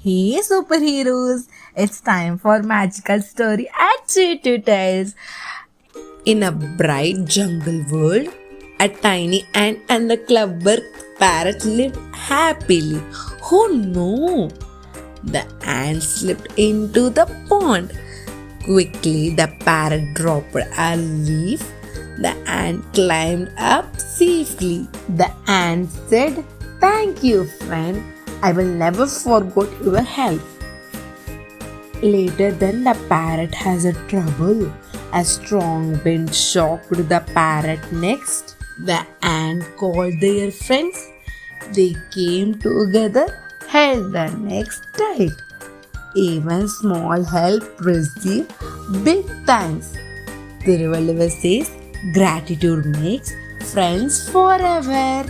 Hey superheroes! It's time for magical story at Chetu tells. In a bright jungle world, a tiny ant and the clever parrot lived happily. Oh no! The ant slipped into the pond. Quickly, the parrot dropped a leaf. The ant climbed up safely. The ant said, "Thank you, friend. I will never forget your help." Later, then the parrot has a trouble. A strong wind shocked the parrot next. The ant called their friends. They came together, held the necks tight. Even small help received big thanks. The river says, gratitude makes friends forever.